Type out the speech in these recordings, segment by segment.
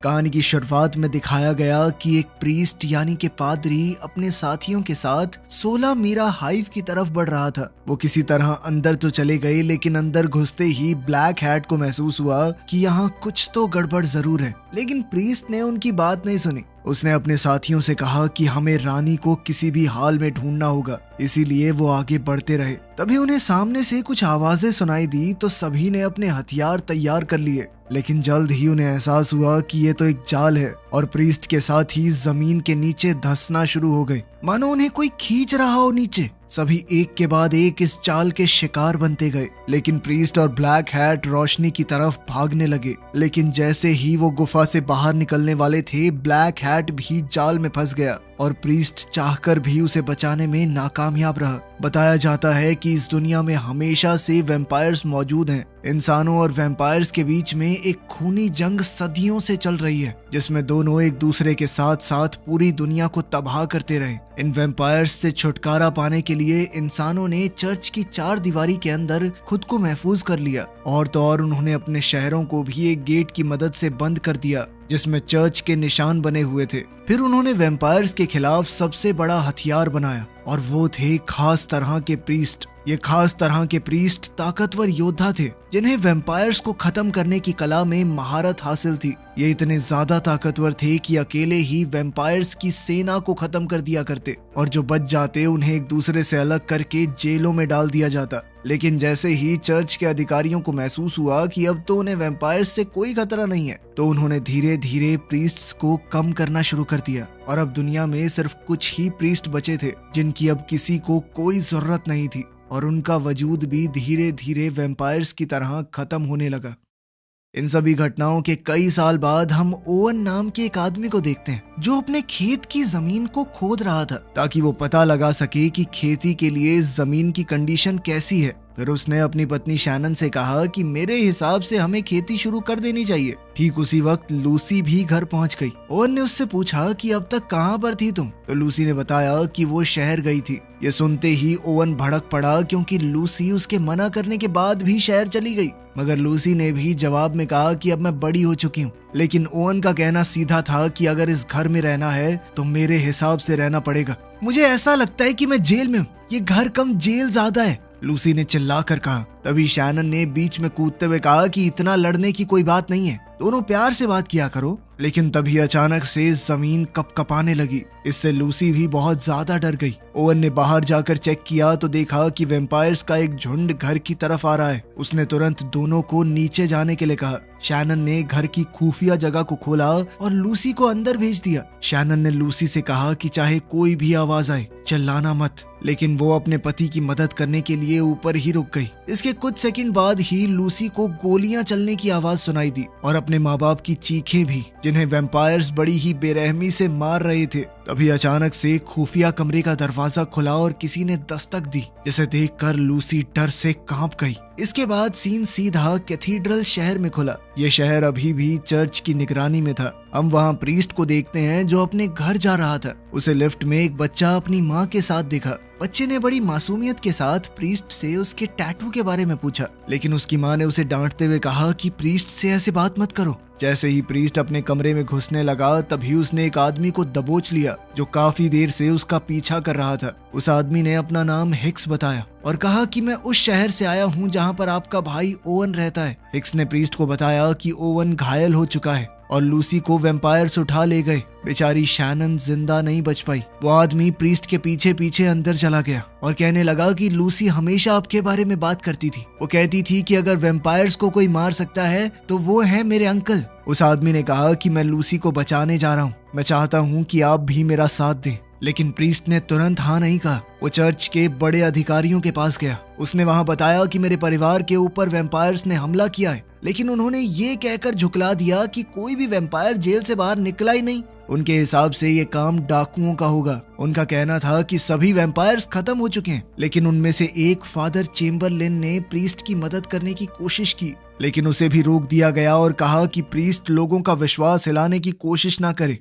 कहानी की शुरुआत में दिखाया गया कि एक प्रीस्ट यानी कि पादरी अपने साथियों के साथ 16 मीरा हाइव की तरफ बढ़ रहा था। वो किसी तरह अंदर तो चले गए, लेकिन अंदर घुसते ही ब्लैक हैट को महसूस हुआ कि यहाँ कुछ तो गड़बड़ जरूर है। लेकिन प्रीस्ट ने उनकी बात नहीं सुनी। उसने अपने साथियों से कहा कि हमें रानी को किसी भी हाल में ढूंढना होगा, इसीलिए वो आगे बढ़ते रहे। तभी उन्हें सामने से कुछ आवाजें सुनाई दी तो सभी ने अपने हथियार तैयार कर लिए, लेकिन जल्द ही उन्हें एहसास हुआ कि ये तो एक जाल है और प्रीस्ट के साथ ही जमीन के नीचे धंसना शुरू हो गए, मानो उन्हें कोई खींच रहा हो नीचे। सभी एक के बाद एक इस जाल के शिकार बनते गए, लेकिन प्रीस्ट और ब्लैक हैट रोशनी की तरफ भागने लगे। लेकिन जैसे ही वो गुफा से बाहर निकलने वाले थे, ब्लैक हैट भी जाल में फंस गया और प्रीस्ट चाहकर भी उसे बचाने में नाकामयाब रहा। बताया जाता है कि इस दुनिया में हमेशा से वैम्पायर्स मौजूद हैं। इंसानों और वैम्पायर्स के बीच में एक खूनी जंग सदियों से चल रही है, जिसमें दोनों एक दूसरे के साथ साथ पूरी दुनिया को तबाह करते रहे। इन वैम्पायर्स से छुटकारा पाने के लिए इंसानों ने चर्च की 4 दीवारी के अंदर खुद को महफूज कर लिया, और तो और उन्होंने अपने शहरों को भी एक गेट की मदद से बंद कर दिया जिसमें चर्च के निशान बने हुए थे। फिर उन्होंने वैम्पायर्स के खिलाफ सबसे बड़ा हथियार बनाया, और वो थे खास तरह के प्रीस्ट। ये खास तरह के प्रीस्ट ताकतवर योद्धा थे जिन्हें वैम्पायर्स को खत्म करने की कला में महारत हासिल थी। ये इतने ज्यादा ताकतवर थे कि अकेले ही वैम्पायर्स की सेना को खत्म कर दिया करते, और जो बच जाते उन्हें एक दूसरे से अलग करके जेलों में डाल दिया जाता। लेकिन जैसे ही चर्च के अधिकारियों को महसूस हुआ कि अब तो उन्हें वैम्पायर्स से कोई खतरा नहीं है, तो उन्होंने धीरे धीरे प्रीस्ट्स को कम करना शुरू कर दिया, और अब दुनिया में सिर्फ कुछ ही प्रीस्ट बचे थे जिनकी अब किसी को कोई जरूरत नहीं थी, और उनका वजूद भी धीरे धीरे वैम्पायर्स की तरह खत्म होने लगा। इन सभी घटनाओं के कई साल बाद हम ओवन नाम के एक आदमी को देखते हैं जो अपने खेत की जमीन को खोद रहा था ताकि वो पता लगा सके कि खेती के लिए जमीन की कंडीशन कैसी है। फिर उसने अपनी पत्नी शैनन से कहा कि मेरे हिसाब से हमें खेती शुरू कर देनी चाहिए। ठीक उसी वक्त लूसी भी घर पहुंच गई। ओवन ने उससे पूछा कि अब तक कहां पर थी तुम? तो लूसी ने बताया कि वो शहर गई थी। ये सुनते ही ओवन भड़क पड़ा, क्योंकि लूसी उसके मना करने के बाद भी शहर चली गई। मगर लूसी ने भी जवाब में कहा कि अब मैं बड़ी हो चुकी हूँ। लेकिन ओवन का कहना सीधा था कि अगर इस घर में रहना है तो मेरे हिसाब से रहना पड़ेगा। मुझे ऐसा लगता है कि मैं जेल में हूँ, ये घर कम जेल ज्यादा है, लूसी ने चिल्लाकर कहा। तभी शैनन ने बीच में कूदते हुए कहा कि इतना लड़ने की कोई बात नहीं है, दोनों प्यार से बात किया करो। लेकिन तभी अचानक से जमीन कपकपाने लगी। इससे लूसी भी बहुत ज्यादा डर गई। ओवन ने बाहर जाकर चेक किया तो देखा कि वैम्पायर्स का एक झुंड घर की तरफ आ रहा है। उसने तुरंत दोनों को नीचे जाने के लिए कहा। शैनन ने घर की खुफिया जगह को खोला और लूसी को अंदर भेज दिया। शैनन ने लूसी से कहा कि चाहे कोई भी आवाज आए चिल्लाना मत, लेकिन वो अपने पति की मदद करने के लिए ऊपर ही रुक गई। इसके कुछ सेकंड बाद ही लूसी को गोलियां चलने की आवाज सुनाई दी और अपने माँ बाप की चीखें भी, जिन्हें वैम्पायर्स बड़ी ही बेरहमी से मार रहे थे। तभी अचानक से खुफिया कमरे का दरवाजा खुला और किसी ने दस्तक दी, जिसे देखकर लूसी डर से कांप गई। इसके बाद सीन सीधा कैथीड्रल शहर में खुला। ये शहर अभी भी चर्च की निगरानी में था। हम वहाँ प्रीस्ट को देखते हैं जो अपने घर जा रहा था। उसे लिफ्ट में एक बच्चा अपनी माँ के साथ देखा। बच्चे ने बड़ी मासूमियत के साथ प्रीस्ट से उसके टैटू के बारे में पूछा, लेकिन उसकी माँ ने उसे डांटते हुए कहा कि प्रीस्ट से ऐसे बात मत करो। जैसे ही प्रीस्ट अपने कमरे में घुसने लगा, तभी उसने एक आदमी को दबोच लिया जो काफी देर से उसका पीछा कर रहा था। उस आदमी ने अपना नाम हिक्स बताया और कहा कि मैं उस शहर से आया हूँ जहाँ पर आपका भाई ओवन रहता है। हिक्स ने प्रीस्ट को बताया कि ओवन घायल हो चुका है और लूसी को वैम्पायर्स उठा ले गए। बेचारी शैनन जिंदा नहीं बच पाई। वो आदमी प्रीस्ट के पीछे पीछे अंदर चला गया और कहने लगा कि लूसी हमेशा आपके बारे में बात करती थी। वो कहती थी कि अगर वैम्पायर्स को कोई मार सकता है तो वो है मेरे अंकल। उस आदमी ने कहा कि मैं लूसी को बचाने जा रहा हूँ, मैं चाहता हूँ कि आप भी मेरा साथ दें। लेकिन प्रीस्ट ने तुरंत हाँ नहीं कहा। वो चर्च के बड़े अधिकारियों के पास गया। उसने वहाँ बताया कि मेरे परिवार के ऊपर वैम्पायर्स ने हमला किया है, लेकिन उन्होंने ये कहकर झुकला दिया कि कोई भी वैम्पायर जेल से बाहर निकला ही नहीं। उनके हिसाब से ये काम डाकुओं का होगा। उनका कहना था कि सभी वैम्पायर्स खत्म हो चुके हैं, लेकिन उनमें से एक फादर चेम्बरलिन ने प्रीस्ट की मदद करने की कोशिश की, लेकिन उसे भी रोक दिया गया और कहा कि प्रीस्ट लोगों का विश्वास हिलाने की कोशिश ना करे।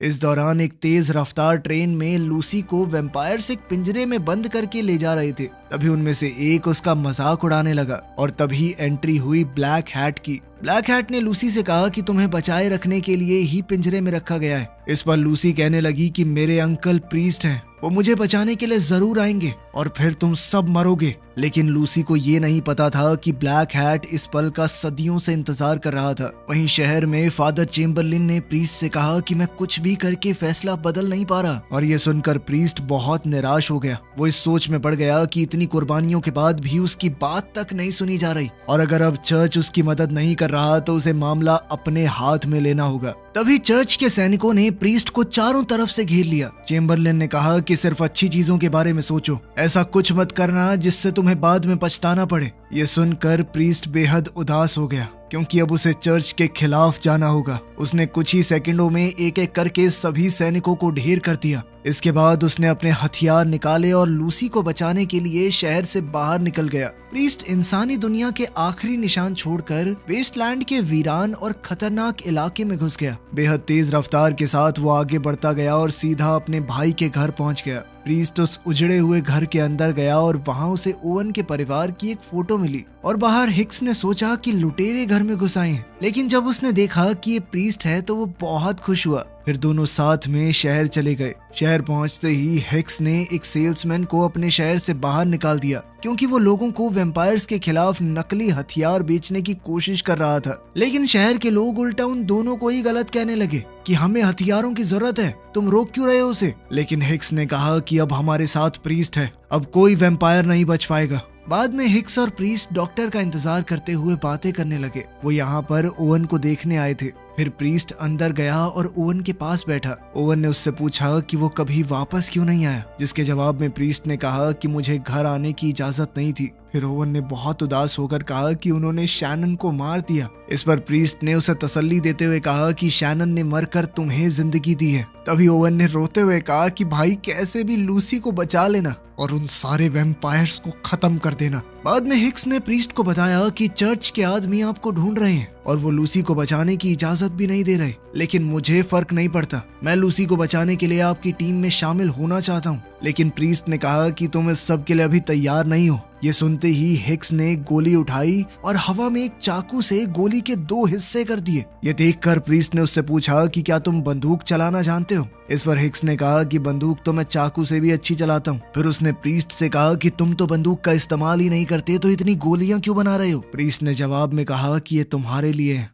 इस दौरान एक तेज रफ्तार ट्रेन में लूसी को वैम्पायर्स एक पिंजरे में बंद करके ले जा रहे थे। तभी उनमें से एक उसका मजाक उड़ाने लगा और तभी एंट्री हुई ब्लैक हैट की। ब्लैक हैट ने लूसी से कहा कि तुम्हें बचाए रखने के लिए ही पिंजरे में रखा गया है। इस पर लूसी कहने लगी कि मेरे अंकल प्रीस्ट हैं, वो मुझे बचाने के लिए जरूर आएंगे और फिर तुम सब मरोगे। लेकिन लूसी को ये नहीं पता था कि ब्लैक हैट इस पल का सदियों से इंतजार कर रहा था। वहीं शहर में फादर चेम्बरलिन ने प्रीस्ट से कहा कि मैं कुछ भी करके फैसला बदल नहीं पा रहा, और ये सुनकर प्रीस्ट बहुत निराश हो गया। वो इस सोच में पड़ गया कि इतनी कुर्बानियों के बाद भी उसकी बात तक नहीं सुनी जा रही, और अगर अब चर्च उसकी मदद नहीं कर रहा तो उसे मामला अपने हाथ में लेना होगा। तभी चर्च के सैनिकों ने प्रीस्ट को चारों तरफ से घेर लिया। चेम्बरलिन ने कहा कि सिर्फ अच्छी चीजों के बारे में सोचो, ऐसा कुछ मत करना जिससे तुम्हें बाद में पछताना पड़े। ये सुनकर प्रीस्ट बेहद उदास हो गया, क्योंकि अब उसे चर्च के खिलाफ जाना होगा। उसने कुछ ही सेकंडों में एक एक करके सभी सैनिकों को ढेर कर दिया। इसके बाद उसने अपने हथियार निकाले और लूसी को बचाने के लिए शहर से बाहर निकल गया। प्रीस्ट इंसानी दुनिया के आखिरी निशान छोड़कर वेस्टलैंड के वीरान और खतरनाक इलाके में घुस गया। बेहद तेज रफ्तार के साथ वो आगे बढ़ता गया और सीधा अपने भाई के घर पहुंच गया। प्रीस्ट उस उजड़े हुए घर के अंदर गया और वहां उसे ओवन के परिवार की एक फोटो मिली, और बाहर हिक्स ने सोचा कि लुटेरे घर में घुस आए हैं। लेकिन जब उसने देखा कि ये प्रीस्ट है तो वो बहुत खुश हुआ। फिर दोनों साथ में शहर चले गए। शहर पहुंचते ही हिक्स ने एक सेल्समैन को अपने शहर से बाहर निकाल दिया, क्योंकि वो लोगों को वैम्पायर्स के खिलाफ नकली हथियार बेचने की कोशिश कर रहा था। लेकिन शहर के लोग उल्टा उन दोनों को ही गलत कहने लगे कि हमें हथियारों की जरूरत है, तुम रोक क्यों रहे हो उसे। लेकिन हिक्स ने कहा कि अब हमारे साथ प्रीस्ट है, अब कोई वैम्पायर नहीं बच पाएगा। बाद में हिक्स और प्रीस्ट डॉक्टर का इंतजार करते हुए बातें करने लगे। वो यहाँ पर ओवन को देखने आए थे। फिर प्रीस्ट अंदर गया और ओवन के पास बैठा। ओवन ने उससे पूछा कि वो कभी वापस क्यों नहीं आया, जिसके जवाब में प्रीस्ट ने कहा कि मुझे घर आने की इजाजत नहीं थी। फिर ओवन ने बहुत उदास होकर कहा कि उन्होंने शैनन को मार दिया। इस पर प्रीस्ट ने उसे तसल्ली देते हुए कहा कि शैनन ने मरकर तुम्हें जिंदगी दी है। तभी ओवन ने रोते हुए कहा कि भाई कैसे भी लूसी को बचा लेना और उन सारे वैम्पायर्स को खत्म कर देना। बाद में हिक्स ने प्रीस्ट को बताया कि चर्च के आदमी आपको ढूंढ रहे हैं और वो लूसी को बचाने की इजाजत भी नहीं दे रहे। लेकिन मुझे फर्क नहीं पड़ता, मैं लूसी को बचाने के लिए आपकी टीम में शामिल होना चाहता हूँ। लेकिन प्रीस्ट ने कहा कि तुम इस सब के लिए अभी तैयार नहीं हो। ये सुनते ही हिक्स ने गोली उठाई और हवा में एक चाकू से गोली के 2 हिस्से कर दिए। ये देखकर प्रीस्ट ने उससे पूछा कि क्या तुम बंदूक चलाना जानते हो। इस पर हिक्स ने कहा कि बंदूक तो मैं चाकू से भी अच्छी चलाता हूँ। फिर उसने प्रीस्ट से कहा कि तुम तो बंदूक का इस्तेमाल ही नहीं करते, तो इतनी गोलियां क्यों बना रहे हो। प्रीस्ट ने जवाब में कहा कि ये तुम्हारे लिए है।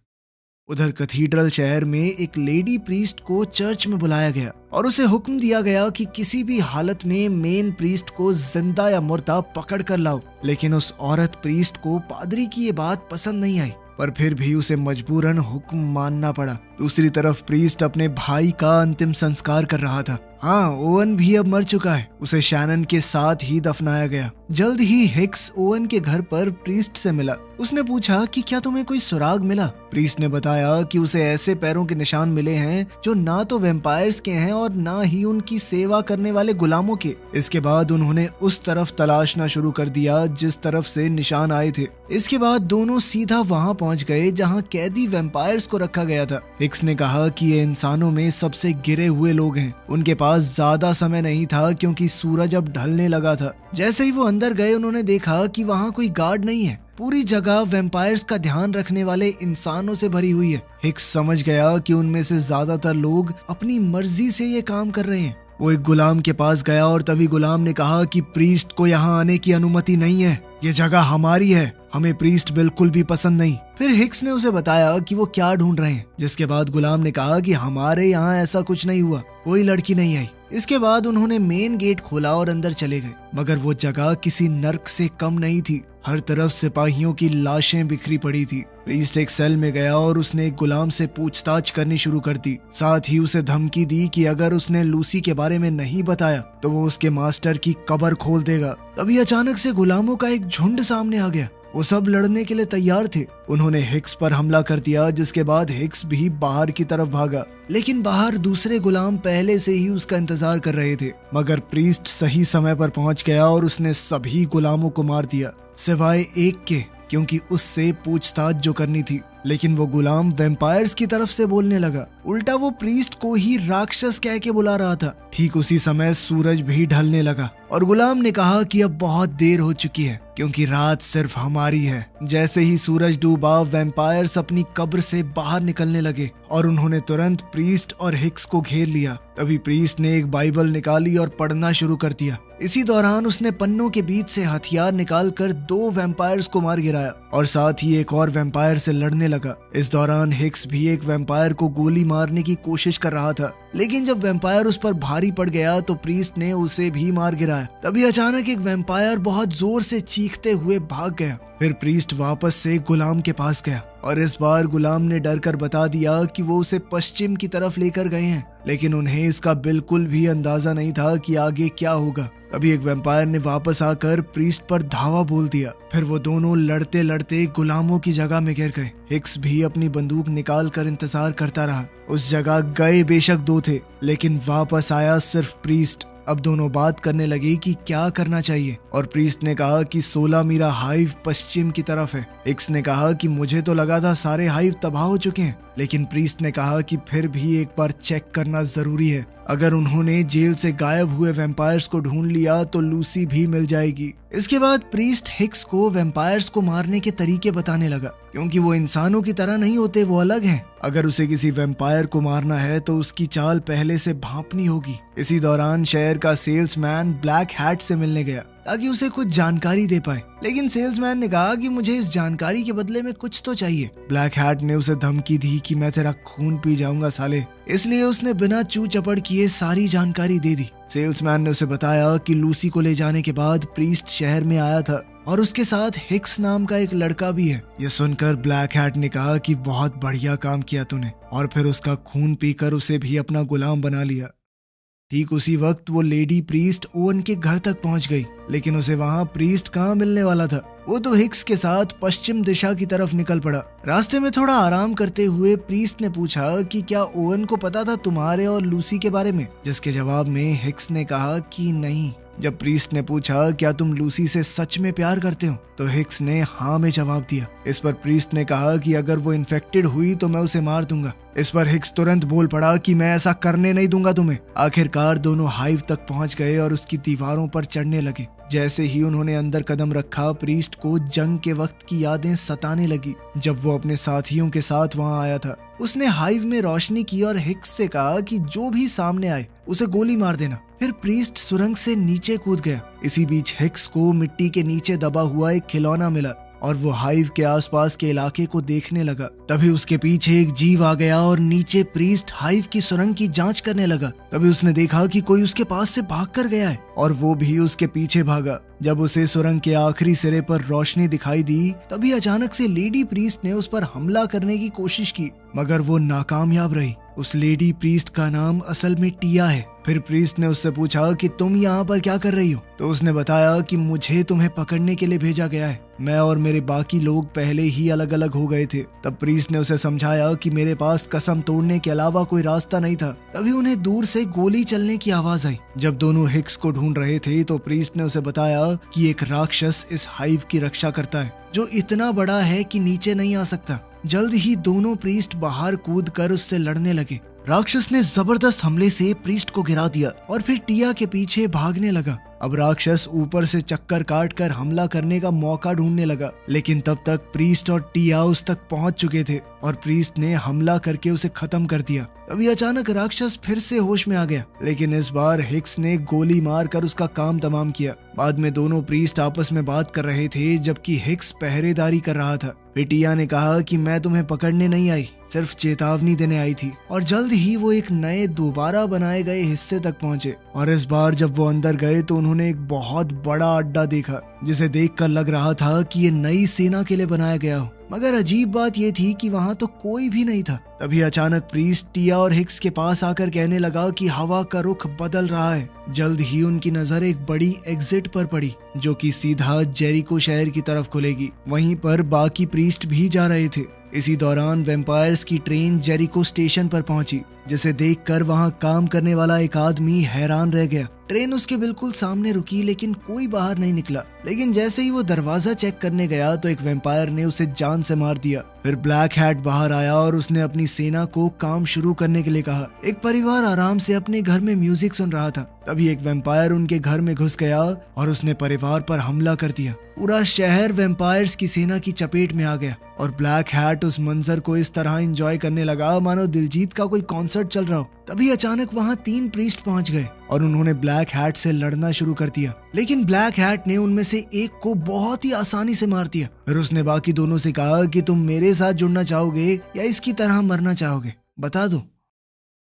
उधर कैथीड्रल शहर में एक लेडी प्रीस्ट को चर्च में बुलाया गया और उसे हुक्म दिया गया कि किसी भी हालत में मेन प्रीस्ट को जिंदा या मुर्दा पकड़ कर लाओ। लेकिन उस औरत प्रीस्ट को पादरी की ये बात पसंद नहीं आई, पर फिर भी उसे मजबूरन हुक्म मानना पड़ा। दूसरी तरफ प्रीस्ट अपने भाई का अंतिम संस्कार कर रहा था। हाँ, ओवन भी अब मर चुका है, उसे शैनन के साथ ही दफनाया गया। जल्द ही हिक्स ओवन के घर पर प्रीस्ट से मिला। उसने पूछा कि क्या तुम्हें कोई सुराग मिला। प्रीस्ट ने बताया कि उसे ऐसे पैरों के निशान मिले हैं जो ना तो वैम्पायर्स के हैं और ना ही उनकी सेवा करने वाले गुलामों के। इसके बाद उन्होंने उस तरफ तलाशना शुरू कर दिया जिस तरफ से निशान आए थे। इसके बाद दोनों सीधा वहां पहुंच गए जहां कैदी वैम्पायर्स को रखा गया था। हिक्स ने कहा कि ये इंसानों में सबसे गिरे हुए लोग हैं। उनके पास ज्यादा समय नहीं था क्योंकि सूरज अब ढलने लगा था। जैसे ही वो अंदर गए उन्होंने देखा कि वहाँ कोई गार्ड नहीं है। पूरी जगह वैम्पायर्स का ध्यान रखने वाले इंसानों से भरी हुई है। हिक्स समझ गया कि उनमें से ज्यादातर लोग अपनी मर्जी से ये काम कर रहे हैं। वो एक गुलाम के पास गया और तभी गुलाम ने कहा कि प्रीस्ट को यहाँ आने की अनुमति नहीं है, ये जगह हमारी है, हमें प्रीस्ट बिल्कुल भी पसंद नहीं। फिर हिक्स ने उसे बताया कि वो क्या ढूंढ रहे हैं, जिसके बाद गुलाम ने कहा कि हमारे यहाँ ऐसा कुछ नहीं हुआ, कोई लड़की नहीं आई। इसके बाद उन्होंने मेन गेट खोला और अंदर चले गए, मगर वो जगह किसी नर्क से कम नहीं थी। हर तरफ सिपाहियों की लाशें बिखरी पड़ी थी। प्रीस्ट एक सेल में गया और उसने एक गुलाम से पूछताछ करनी शुरू कर दी। साथ ही उसे धमकी दी कि अगर उसने लूसी के बारे में नहीं बताया तो वो उसके मास्टर की कब्र खोल देगा। तभी अचानक से गुलामों का एक झुंड सामने आ गया। वो सब लड़ने के लिए तैयार थे। उन्होंने हिक्स पर हमला कर दिया, जिसके बाद हिक्स भी बाहर की तरफ भागा। लेकिन बाहर दूसरे गुलाम पहले से ही उसका इंतजार कर रहे थे, मगर प्रीस्ट सही समय पर पहुंच गया और उसने सभी गुलामों को मार दिया सिवाय एक के, क्योंकि उससे पूछताछ जो करनी थी लेकिन वो गुलाम वैम्पायर्स की तरफ से बोलने लगा। उल्टा वो प्रीस्ट को ही राक्षस कह के बुला रहा था। ठीक उसी समय सूरज भी ढलने लगा और गुलाम ने कहा कि अब बहुत देर हो चुकी है क्योंकि रात सिर्फ हमारी है। जैसे ही सूरज डूबा, वैम्पायर्स अपनी कब्र से बाहर निकलने लगे और उन्होंने तुरंत प्रीस्ट और हिक्स को घेर लिया। तभी प्रीस्ट ने एक बाइबल निकाली और पढ़ना शुरू कर दिया। इसी दौरान उसने पन्नों के बीच से हथियार निकालकर 2 वैम्पायर्स को मार गिराया और साथ ही एक और वैम्पायर से लड़ने लगा। इस दौरान हिक्स भी एक वैम्पायर को गोली मारने की कोशिश कर रहा था, लेकिन जब वैम्पायर उस पर भारी पड़ गया तो प्रीस्ट ने उसे भी मार गिराया। तभी अचानक एक वैम्पायर बहुत जोर से चीखते हुए भाग गया। फिर प्रीस्ट वापस से गुलाम के पास गया और इस बार गुलाम ने डर कर बता दिया कि वो उसे पश्चिम की तरफ लेकर गए हैं, लेकिन उन्हें इसका बिल्कुल भी अंदाजा नहीं था कि आगे क्या होगा। तभी एक वैम्पायर ने वापस आकर प्रीस्ट पर धावा बोल दिया। फिर वो दोनों लड़ते लड़ते गुलामों की जगह में गिर गए। हिक्स भी अपनी बंदूक निकाल कर इंतजार करता रहा। उस जगह गए बेशक 2 थे, लेकिन वापस आया सिर्फ प्रीस्ट। अब दोनों बात करने लगे कि क्या करना चाहिए और प्रीस्ट ने कहा कि 16 मीरा हाइव पश्चिम की तरफ है। हिक्स ने कहा कि मुझे तो लगा था सारे हाइव तबाह हो चुके हैं, लेकिन प्रीस्ट ने कहा कि फिर भी एक बार चेक करना जरूरी है। अगर उन्होंने जेल से गायब हुए वैम्पायर्स को ढूंढ लिया तो लूसी भी मिल जाएगी। इसके बाद प्रीस्ट हिक्स को वैम्पायर्स को मारने के तरीके बताने लगा, क्योंकि वो इंसानों की तरह नहीं होते, वो अलग हैं। अगर उसे किसी वैम्पायर को मारना है तो उसकी चाल पहले से भांपनी होगी। इसी दौरान शहर का सेल्समैन ब्लैक हैट से मिलने गया ताकि उसे कुछ जानकारी दे पाए, लेकिन सेल्समैन ने कहा कि मुझे इस जानकारी के बदले में कुछ तो चाहिए। ब्लैक हैट ने उसे धमकी दी कि मैं तेरा खून पी जाऊंगा साले, इसलिए उसने बिना चू चपड़ किए सारी जानकारी दे दी। सेल्समैन ने उसे बताया कि लूसी को ले जाने के बाद प्रीस्ट शहर में आया था और उसके साथ हिक्स नाम का एक लड़का भी है। यह सुनकर ब्लैक हैट ने कहा कि बहुत बढ़िया काम किया तूने, और फिर उसका खून पीकर उसे भी अपना गुलाम बना लिया। ठीक उसी वक्त वो लेडी प्रीस्ट ओवन के घर तक पहुंच गई, लेकिन उसे वहां प्रीस्ट कहाँ मिलने वाला था। वो तो हिक्स के साथ पश्चिम दिशा की तरफ निकल पड़ा। रास्ते में थोड़ा आराम करते हुए प्रीस्ट ने पूछा कि क्या ओवन को पता था तुम्हारे और लूसी के बारे में, जिसके जवाब में हिक्स ने कहा कि नहीं। जब प्रीस्ट ने पूछा क्या तुम लूसी से सच में प्यार करते हो, तो हिक्स ने हाँ में जवाब दिया। इस पर प्रीस्ट ने कहा कि अगर वो इन्फेक्टेड हुई तो मैं उसे मार दूंगा। इस पर हिक्स तुरंत बोल पड़ा कि मैं ऐसा करने नहीं दूंगा तुम्हें। आखिरकार दोनों हाइव तक पहुंच गए और उसकी दीवारों पर चढ़ने लगे। जैसे ही उन्होंने अंदर कदम रखा, प्रीस्ट को जंग के वक्त की यादें सताने लगी, जब वो अपने साथियों के साथ वहां आया था। उसने हाइव में रोशनी की और हिक्स से कहा कि जो भी सामने आए उसे गोली मार देना। फिर प्रीस्ट सुरंग से नीचे कूद गया। इसी बीच हिक्स को मिट्टी के नीचे दबा हुआ एक खिलौना मिला और वो हाइव के आसपास के इलाके को देखने लगा। तभी उसके पीछे एक जीव आ गया और नीचे प्रीस्ट हाइव की सुरंग की जांच करने लगा। तभी उसने देखा कि कोई उसके पास से भाग कर गया है और वो भी उसके पीछे भागा। जब उसे सुरंग के आखिरी सिरे पर रोशनी दिखाई दी, तभी अचानक से लेडी प्रीस्ट ने उस पर हमला करने की कोशिश की, मगर वो नाकामयाब रही। उस लेडी प्रीस्ट का नाम असल में टिया है। फिर प्रीस्ट ने उससे पूछा कि तुम यहाँ पर क्या कर रही हो, तो उसने बताया कि मुझे तुम्हें पकड़ने के लिए भेजा गया है। मैं और मेरे बाकी लोग पहले ही अलग अलग हो गए थे। तब प्रीस्ट ने उसे समझाया कि मेरे पास कसम तोड़ने के अलावा कोई रास्ता नहीं था। तभी उन्हें दूर से गोली चलने की आवाज आई। जब दोनों हिक्स को ढूंढ रहे थे तो प्रीस्ट ने उसे बताया कि एक राक्षस इस हाइव की रक्षा करता है, जो इतना बड़ा है कि नीचे नहीं आ सकता। जल्द ही दोनों प्रीस्ट बाहर कूद कर उससे लड़ने लगे। राक्षस ने जबरदस्त हमले से प्रीस्ट को गिरा दिया और फिर टिया के पीछे भागने लगा। अब राक्षस ऊपर से चक्कर काट कर हमला करने का मौका ढूंढने लगा, लेकिन तब तक प्रीस्ट और टिया उस तक पहुंच चुके थे और प्रीस्ट ने हमला करके उसे खत्म कर दिया। तभी अचानक राक्षस फिर से होश में आ गया, लेकिन इस बार हिक्स ने गोली मार कर उसका काम तमाम किया। बाद में दोनों प्रीस्ट आपस में बात कर रहे थे, जबकि हिक्स पहरेदारी कर रहा था। फिर टिया ने कहा कि मैं तुम्हें पकड़ने नहीं आई, सिर्फ चेतावनी देने आई थी। और जल्द ही वो एक नए दोबारा बनाए गए हिस्से तक पहुंचे और इस बार जब वो अंदर गए तो उन्होंने एक बहुत बड़ा अड्डा देखा, जिसे देखकर लग रहा था कि ये नई सेना के लिए बनाया गया हो। मगर अजीब बात ये थी कि वहां तो कोई भी नहीं था। तभी अचानक प्रीस्ट टिया और हिक्स के पास आकर कहने लगा कि हवा का रुख बदल रहा है। जल्द ही उनकी नजर एक बड़ी एग्जिट पर पड़ी, जो कि सीधा जेरिको शहर की तरफ खुलेगी। वहीं पर बाकी प्रीस्ट भी जा रहे थे। इसी दौरान वैम्पायर्स की ट्रेन जेरिको स्टेशन पर पहुंची, जिसे देखकर वहां काम करने वाला एक आदमी हैरान रह गया। ट्रेन उसके बिल्कुल सामने रुकी, लेकिन कोई बाहर नहीं निकला। लेकिन जैसे ही वो दरवाजा चेक करने गया तो एक वैम्पायर ने उसे जान से मार दिया। फिर ब्लैक हैट बाहर आया और उसने अपनी सेना को काम शुरू करने के लिए कहा। एक परिवार आराम से अपने घर में म्यूजिक सुन रहा था। तभी एक वैम्पायर उनके घर में घुस गया और उसने परिवार पर हमला कर दिया। पूरा शहर वैम्पायर्स की सेना की चपेट में आ गया और ब्लैक हैट उस मंजर को इस तरह एंजॉय करने लगा मानो दिलजीत का कोई कॉन्सर्ट चल रहा हो। तभी अचानक वहाँ 3 प्रीस्ट पहुंच गए और उन्होंने ब्लैक हैट से लड़ना शुरू कर दिया, लेकिन ब्लैक हैट ने उनमें से एक को बहुत ही आसानी से मार दिया। फिर उसने बाकी दोनों से कहा कि तुम मेरे साथ जुड़ना चाहोगे या इसकी तरह मरना चाहोगे, बता दो।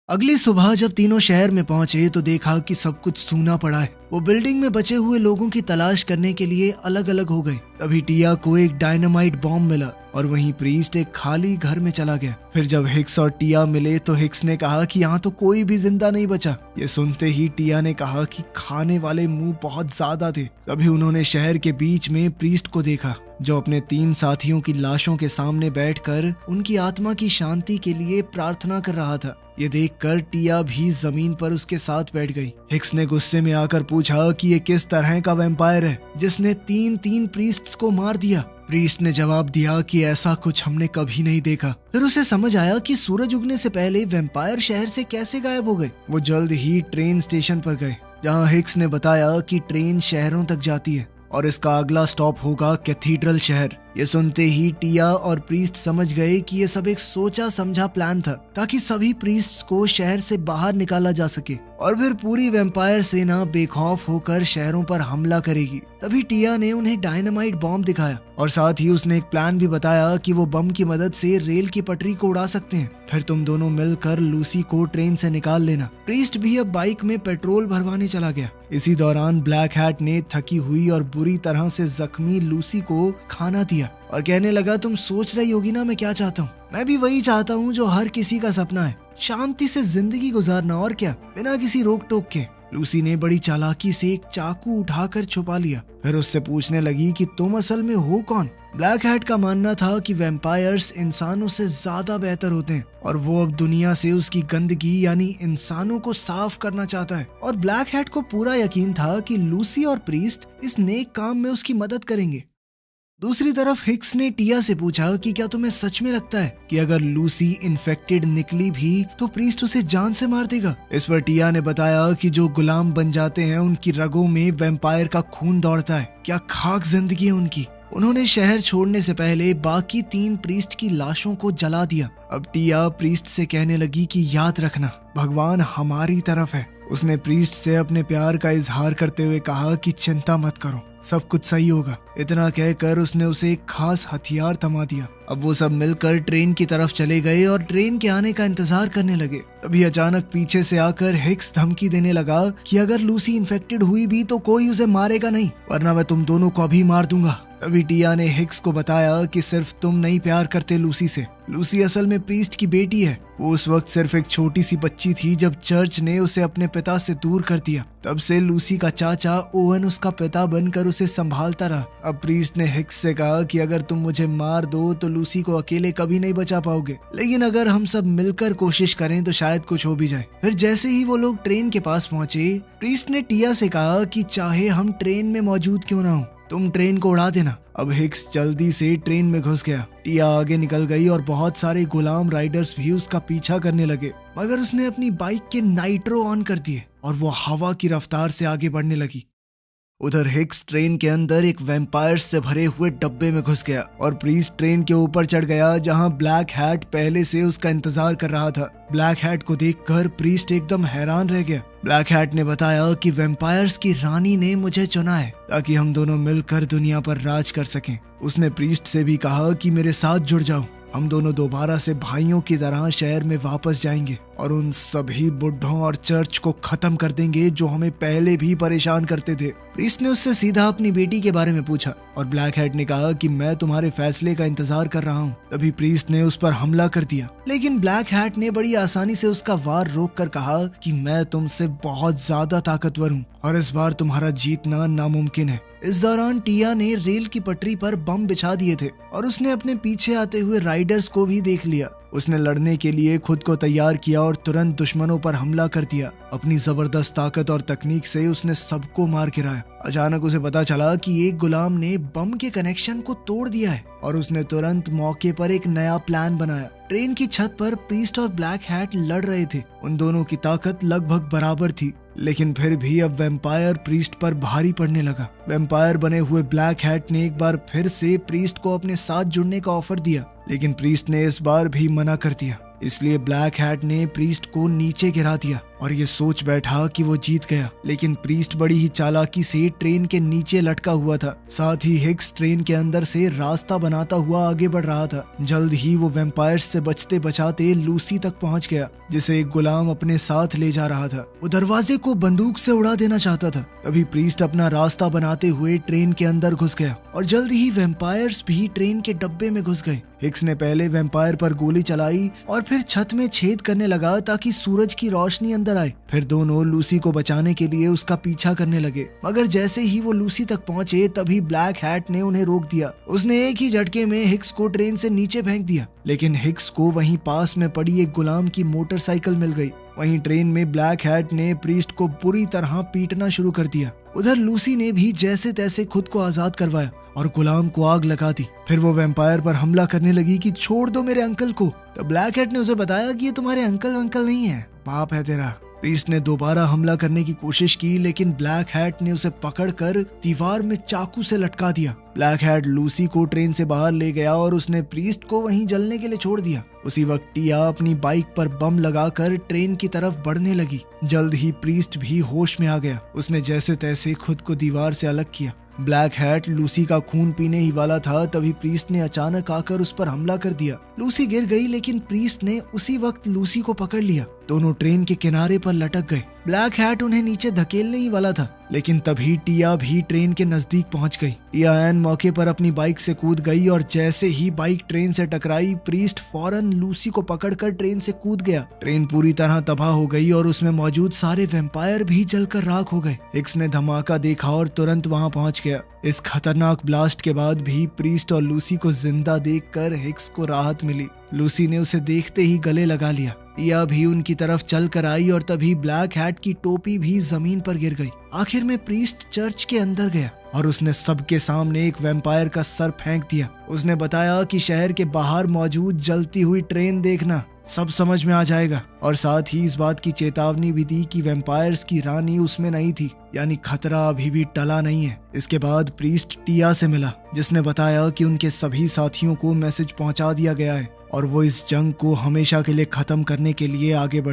अगली सुबह जब तीनों शहर में पहुंचे तो देखा कि सब कुछ सूना पड़ा है। वो बिल्डिंग में बचे हुए लोगों की तलाश करने के लिए अलग अलग हो गए। तभी टिया को एक डायनामाइट बॉम्ब मिला और वहीं प्रीस्ट एक खाली घर में चला गया। फिर जब हिक्स और टिया मिले तो हिक्स ने कहा कि यहाँ तो कोई भी जिंदा नहीं बचा। ये सुनते ही टिया ने कहा कि खाने वाले मुंह बहुत ज्यादा थे। तभी उन्होंने शहर के बीच में प्रीस्ट को देखा जो अपने 3 साथियों की लाशों के सामने बैठकर उनकी आत्मा की शांति के लिए प्रार्थना कर रहा था। ये देखकर टिया भी जमीन पर उसके साथ बैठ गई। हिक्स ने गुस्से में आकर पूछा कि ये किस तरह का वैम्पायर है जिसने 3 प्रीस्ट्स को मार दिया। प्रीस्ट ने जवाब दिया कि ऐसा कुछ हमने कभी नहीं देखा। फिर उसे समझ आया कि सूरज उगने से पहले वैम्पायर शहर से कैसे गायब हो गए। वो जल्द ही ट्रेन स्टेशन पर गए जहाँ हिक्स ने बताया कि ट्रेन शहरों तक जाती है और इसका अगला स्टॉप होगा कैथीड्रल शहर। ये सुनते ही टिया और प्रीस्ट समझ गए कि ये सब एक सोचा समझा प्लान था ताकि सभी प्रीस्ट्स को शहर से बाहर निकाला जा सके और फिर पूरी वैम्पायर सेना बेखौफ होकर शहरों पर हमला करेगी। तभी टिया ने उन्हें डायनामाइट बॉम्ब दिखाया और साथ ही उसने एक प्लान भी बताया कि वो बम की मदद से रेल की पटरी को उड़ा सकते हैं। फिर तुम दोनों मिलकर लूसी को ट्रेन से निकाल लेना। प्रीस्ट भी अब बाइक में पेट्रोल भरवाने चला गया। इसी दौरान ब्लैक हैट ने थकी हुई और बुरी तरह से जख्मी लूसी को खाना दिया और कहने लगा, तुम सोच रही होगी ना मैं क्या चाहता हूँ। मैं भी वही चाहता हूँ जो हर किसी का सपना है, शांति से जिंदगी गुजारना, और क्या, बिना किसी रोक टोक के। लूसी ने बड़ी चालाकी से एक चाकू उठाकर छुपा लिया। फिर उससे पूछने लगी कि तुम असल में हो कौन। ब्लैक हैट का मानना था कि वैम्पायर्स इंसानों से ज्यादा बेहतर होते हैं और वो अब दुनिया से उसकी गंदगी यानी इंसानों को साफ करना चाहता है। और ब्लैक हैट को पूरा यकीन था कि लूसी और प्रीस्ट इस नेक काम में उसकी मदद करेंगे। दूसरी तरफ हिक्स ने टिया से पूछा कि क्या तुम्हें सच में लगता है कि अगर लूसी इन्फेक्टेड निकली भी तो प्रीस्ट उसे जान से मार देगा। इस पर टिया ने बताया कि जो गुलाम बन जाते हैं उनकी रगों में वैम्पायर का खून दौड़ता है। क्या खाक जिंदगी है उनकी। उन्होंने शहर छोड़ने से पहले बाकी 3 प्रीस्ट की लाशों को जला दिया। अब टिया प्रीस्ट से कहने लगी कि याद रखना, भगवान हमारी तरफ है। उसने प्रीस्ट से अपने प्यार का इजहार करते हुए कहा कि चिंता मत करो, सब कुछ सही होगा। इतना कहकर उसने उसे एक खास हथियार थमा दिया। अब वो सब मिलकर ट्रेन की तरफ चले गए और ट्रेन के आने का इंतजार करने लगे। तभी अचानक पीछे से आकर हिक्स धमकी देने लगा कि अगर लूसी इन्फेक्टेड हुई भी तो कोई उसे मारेगा नहीं, वरना मैं तुम दोनों को अभी मार दूंगा। तभी टिया ने हिक्स को बताया कि सिर्फ तुम नहीं प्यार करते लूसी से, लूसी असल में प्रीस्ट की बेटी है। वो उस वक्त सिर्फ एक छोटी सी बच्ची थी जब चर्च ने उसे अपने पिता से दूर कर दिया। तब से लूसी का चाचा ओवन उसका पिता बनकर उसे संभालता रहा। अब प्रीस्ट ने हिक्स से कहा कि अगर तुम मुझे मार दो तो लूसी को अकेले कभी नहीं बचा पाओगे, लेकिन अगर हम सब मिलकर कोशिश करें तो शायद कुछ हो भी जाए। फिर जैसे ही वो लोग ट्रेन के पास पहुंचे, प्रीस्ट ने टिया से कहा कि चाहे हम ट्रेन में मौजूद क्यों ना हो, तुम ट्रेन को उड़ा देना। अब हिक्स जल्दी से ट्रेन में घुस गया। टिया आगे निकल गई और बहुत सारे गुलाम राइडर्स भी उसका पीछा करने लगे, मगर उसने अपनी बाइक के नाइट्रो ऑन कर दिए और वो हवा की रफ्तार से आगे बढ़ने लगी। उधर हिक्स ट्रेन के अंदर एक वैम्पायर्स से भरे हुए डब्बे में घुस गया और प्रीस्ट ट्रेन के ऊपर चढ़ गया जहां ब्लैक हैट पहले से उसका इंतजार कर रहा था। ब्लैक हैट को देखकर प्रीस्ट एकदम हैरान रह गया। ब्लैक हैट ने बताया कि वैम्पायर्स की रानी ने मुझे चुना है ताकि हम दोनों मिलकर दुनिया पर राज कर सकें। उसने प्रीस्ट से भी कहा कि मेरे साथ जुड़ जाओ, हम दोनों दोबारा से भाइयों की तरह शहर में वापस जाएंगे और उन सभी बुढ़ों और चर्च को खत्म कर देंगे जो हमें पहले भी परेशान करते थे। प्रीस्ट ने उससे सीधा अपनी बेटी के बारे में पूछा और ब्लैक हैट ने कहा कि मैं तुम्हारे फैसले का इंतजार कर रहा हूँ। तभी प्रीस्ट ने उस पर हमला कर दिया, लेकिन ब्लैक हैट ने बड़ी आसानी से उसका वार रोक कर कहा कि मैं तुमसे बहुत ज्यादा ताकतवर हूँ और इस बार तुम्हारा जीतना नामुमकिन है। इस दौरान टिया ने रेल की पटरी पर बम बिछा दिए थे और उसने अपने पीछे आते हुए राइडर्स को भी देख लिया। उसने लड़ने के लिए खुद को तैयार किया और तुरंत दुश्मनों पर हमला कर दिया। अपनी जबरदस्त ताकत और तकनीक से उसने सबको मार गिराया। अचानक उसे पता चला कि एक गुलाम ने बम के कनेक्शन को तोड़ दिया है और उसने तुरंत मौके पर एक नया प्लान बनाया। ट्रेन की छत पर प्रीस्ट और ब्लैक हैट लड़ रहे थे। उन दोनों की ताकत लगभग बराबर थी, लेकिन फिर भी अब वैम्पायर प्रीस्ट पर भारी पड़ने लगा। वैम्पायर बने हुए ब्लैक हैट ने एक बार फिर से प्रीस्ट को अपने साथ जुड़ने का ऑफर दिया, लेकिन प्रीस्ट ने इस बार भी मना कर दिया। इसलिए ब्लैक हैट ने प्रीस्ट को नीचे गिरा दिया और ये सोच बैठा कि वो जीत गया। लेकिन प्रीस्ट बड़ी ही चालाकी से ट्रेन के नीचे लटका हुआ था। साथ ही हिक्स ट्रेन के अंदर से रास्ता बनाता हुआ आगे बढ़ रहा था। जल्द ही वो वैम्पायर्स से बचते बचाते लूसी तक पहुंच गया, जिसे एक गुलाम अपने साथ ले जा रहा था। वो दरवाजे को बंदूक से उड़ा देना चाहता था। तभी प्रीस्ट अपना रास्ता बनाते हुए ट्रेन के अंदर घुस गया और जल्द ही वैम्पायर्स भी ट्रेन के डब्बे में घुस गए। हिक्स ने पहले वैम्पायर पर गोली चलाई और फिर छत में छेद करने लगा ताकि सूरज की रोशनी अंदर आए। फिर दोनों लूसी को बचाने के लिए उसका पीछा करने लगे, मगर जैसे ही वो लूसी तक पहुंचे तभी ब्लैक हैट ने उन्हें रोक दिया। उसने एक ही झटके में हिक्स को ट्रेन से नीचे फेंक दिया, लेकिन हिक्स को वहीं पास में पड़ी एक गुलाम की मोटरसाइकिल मिल गई। वहीं ट्रेन में ब्लैक हैट ने प्रीस्ट को बुरी तरह पीटना शुरू कर दिया। उधर लूसी ने भी जैसे तैसे खुद को आजाद करवाया और गुलाम को आग लगा दी। फिर वो वैम्पायर पर हमला करने लगी कि छोड़ दो मेरे अंकल को। तो ब्लैक हैट ने उसे बताया कि ये तुम्हारे अंकल नहीं है, बाप है तेरा। प्रीस्ट ने दोबारा हमला करने की कोशिश की, लेकिन ब्लैक हैट ने उसे पकड़कर दीवार में चाकू से लटका दिया। ब्लैक हैट लूसी को ट्रेन से बाहर ले गया और उसने प्रीस्ट को वहीं जलने के लिए छोड़ दिया। उसी वक्त टिया अपनी बाइक पर बम लगाकर ट्रेन की तरफ बढ़ने लगी। जल्द ही प्रीस्ट भी होश में आ गया। उसने जैसे तैसे खुद को दीवार से अलग किया। ब्लैक हैट लूसी का खून पीने ही वाला था, तभी प्रीस्ट ने अचानक आकर उस पर हमला कर दिया। लूसी गिर गई, लेकिन प्रीस्ट ने उसी वक्त लूसी को पकड़ लिया। दोनों ट्रेन के किनारे पर लटक गए। ब्लैक हैट उन्हें नीचे धकेलने ही वाला था, लेकिन तभी टिया भी ट्रेन के नजदीक पहुंच गई। टिया ऐन मौके पर अपनी बाइक से कूद गई और जैसे ही बाइक ट्रेन से टकराई, प्रीस्ट फौरन लूसी को पकड़कर ट्रेन से कूद गया। ट्रेन पूरी तरह तबाह हो गई और उसमें मौजूद सारे वैम्पायर भी जलकर राख हो गए। हिक्स ने धमाका देखा और तुरंत वहां पहुंच गया। इस खतरनाक ब्लास्ट के बाद भी प्रीस्ट और लूसी को जिंदा देखकर हिक्स को राहत मिली। लूसी ने उसे देखते ही गले लगा लिया। टिया भी उनकी तरफ चल कर आई और तभी ब्लैक हैट की टोपी भी जमीन पर गिर गई। आखिर में प्रीस्ट चर्च के अंदर गया और उसने सबके सामने एक वैम्पायर का सर फेंक दिया। उसने बताया कि शहर के बाहर मौजूद जलती हुई ट्रेन देखना, सब समझ में आ जाएगा। और साथ ही इस बात की चेतावनी भी दी कि वैम्पायर्स की रानी उसमें नहीं थी, यानी खतरा अभी भी टला नहीं है। इसके बाद प्रीस्ट टिया से मिला, जिसने बताया कि उनके सभी साथियों को मैसेज पहुंचा दिया गया है और वो इस जंग को हमेशा के लिए खत्म करने के लिए आगे बढ़